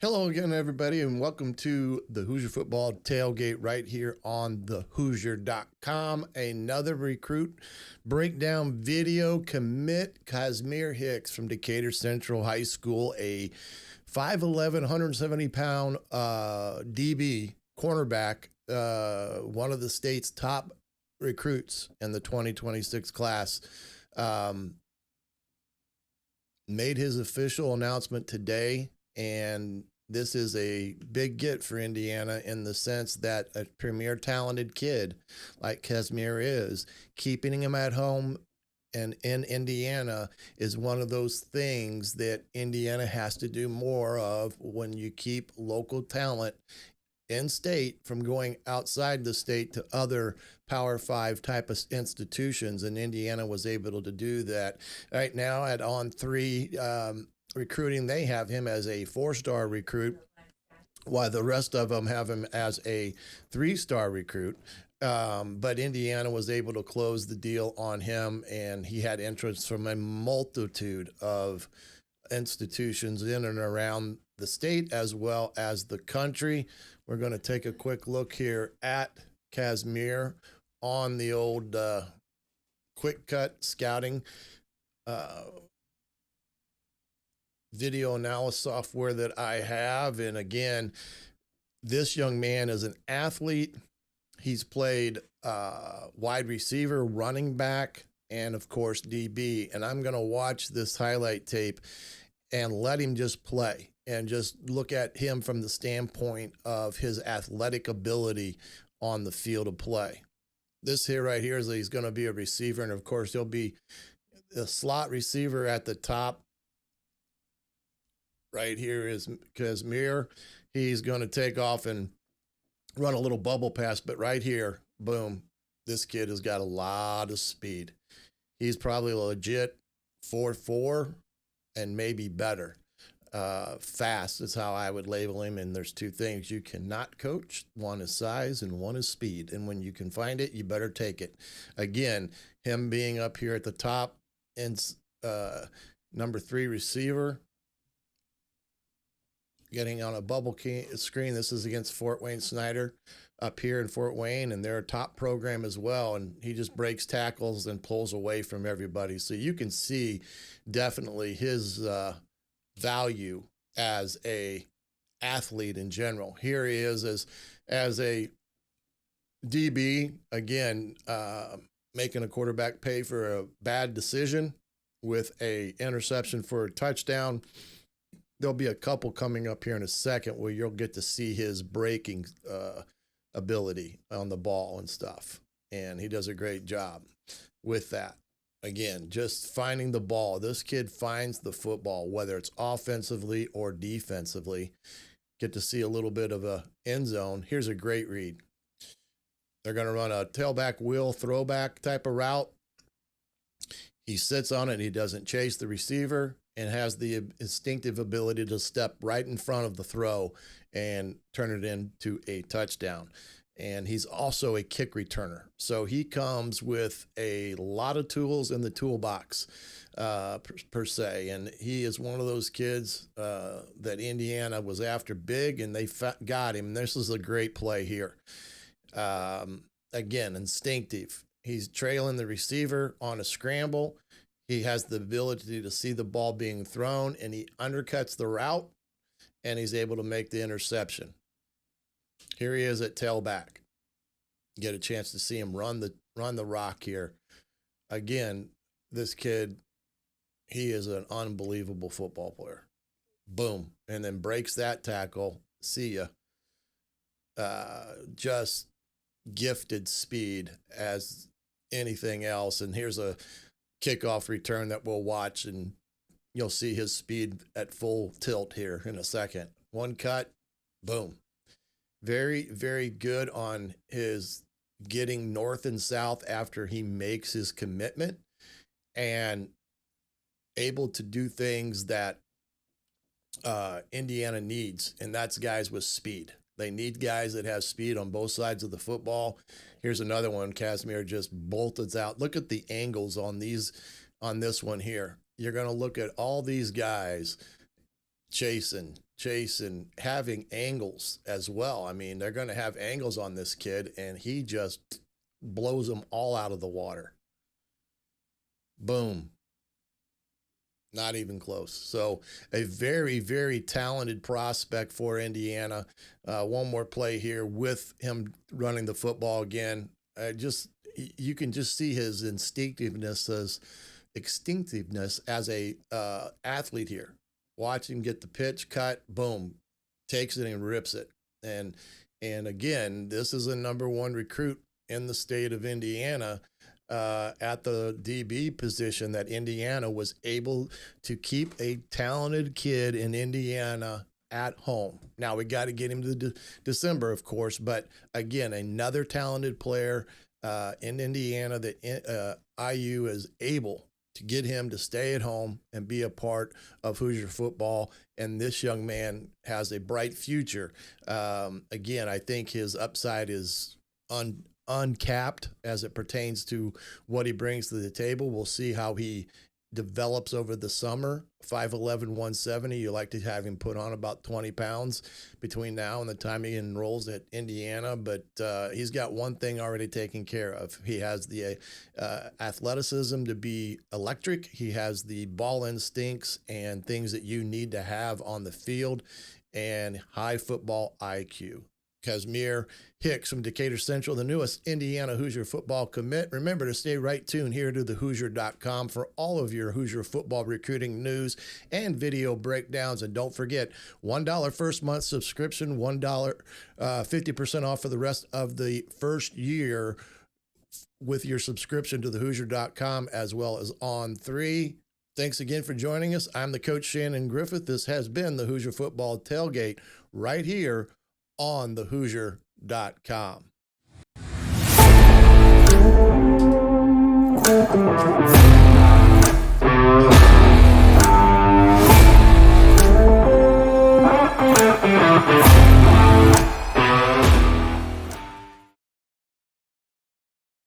Hello again, everybody, and welcome to the Hoosier Football Tailgate right here on thehoosier.com. Another recruit breakdown video. Commit KASMIR HICKS from Decatur Central High School, a 5'11", 170-pound DB cornerback, one of the state's top recruits in the 2026 class. Made his official announcement today. And this is a big get for Indiana in the sense that a premier talented kid like KASMIR is, keeping him at home and in Indiana is one of those things that Indiana has to do more of when you keep local talent in state from going outside the state to other Power 5 type of institutions. And Indiana was able to do that. Right now at On3, recruiting, they have him as a 4-star recruit, while the rest of them have him as a 3-star recruit. But Indiana was able to close the deal on him, and he had interest from a multitude of institutions in and around the state as well as the country. We're going to take a quick look here at KASMIR on the old quick cut scouting video analysis software that I have. And again, this young man is an athlete. He's played wide receiver, running back, and of course DB. And I'm going to watch this highlight tape and let him just play and just look at him from the standpoint of his athletic ability on the field of play. This here right here is that he's going to be a receiver, and of course he'll be a slot receiver at the top. Right here is KASMIR. He's going to take off and run a little bubble pass, but right here, boom, this kid has got a lot of speed. He's probably legit 4.4 and maybe better. Fast is how I would label him, and there's two things you cannot coach. One is size and one is speed, and when you can find it, you better take it. Again, him being up here at the top and number 3 receiver, getting on a bubble screen. This is against Fort Wayne Snyder up here in Fort Wayne, and they're a top program as well. And he just breaks tackles and pulls away from everybody. So you can see definitely his value as a athlete in general. Here he is as a DB, again, making a quarterback pay for a bad decision with a interception for a touchdown. There'll be a couple coming up here in a second where you'll get to see his breaking ability on the ball and stuff. And he does a great job with that. Again, just finding the ball. This kid finds the football, whether it's offensively or defensively. Get to see a little bit of a end zone. Here's a great read. They're going to run a tailback wheel throwback type of route. He sits on it. He doesn't chase the receiver and has the instinctive ability to step right in front of the throw and turn it into a touchdown. And he's also a kick returner. So he comes with a lot of tools in the toolbox, per se. And he is one of those kids that Indiana was after big, and they got him. This is a great play here. Again, instinctive. He's trailing the receiver on a scramble. He has the ability to see the ball being thrown, and he undercuts the route, and he's able to make the interception. Here he is at tailback. Get a chance to see him run the rock here. Again, this kid, he is an unbelievable football player. Boom, and then breaks that tackle. See ya. Just gifted speed as anything else. And here's a kickoff return that we'll watch, and you'll see his speed at full tilt here in a second. One cut, boom. Very, very good on his getting north and south after he makes his commitment, and able to do things that Indiana needs, and that's guys with speed. They need guys that have speed on both sides of the football. Here's another one. KASMIR just bolted out. Look at the angles on this one here. You're going to look at all these guys chasing, Chase, and having angles as well. I mean, they're going to have angles on this kid, and he just blows them all out of the water. Boom. Not even close. So a very, very talented prospect for Indiana. One more play here with him running the football again. You can just see his instinctiveness as a athlete here. Watch him get the pitch, cut, boom, takes it and rips it. And again, this is a #1 recruit in the state of Indiana. At the DB position, that Indiana was able to keep a talented kid in Indiana at home. Now we got to get him to December, of course, but again, another talented player in Indiana that IU is able to get him to stay at home and be a part of Hoosier football. And this young man has a bright future. Again, I think his upside is uncapped as it pertains to what he brings to the table. We'll see how he develops over the summer. 5'11", 170. You like to have him put on about 20 pounds between now and the time he enrolls at Indiana. But he's got one thing already taken care of. He has the athleticism to be electric. He has the ball instincts and things that you need to have on the field, and high football IQ. KASMIR HICKS from Decatur Central, the newest Indiana Hoosier football commit. Remember to stay right tuned here to thehoosier.com for all of your Hoosier football recruiting news and video breakdowns. And don't forget, $1 first month subscription, $1 50% off for the rest of the first year with your subscription to thehoosier.com as well as On3. Thanks again for joining us. I'm the coach, Shannon Griffith. This has been the Hoosier Football Tailgate right here on thehoosier.com.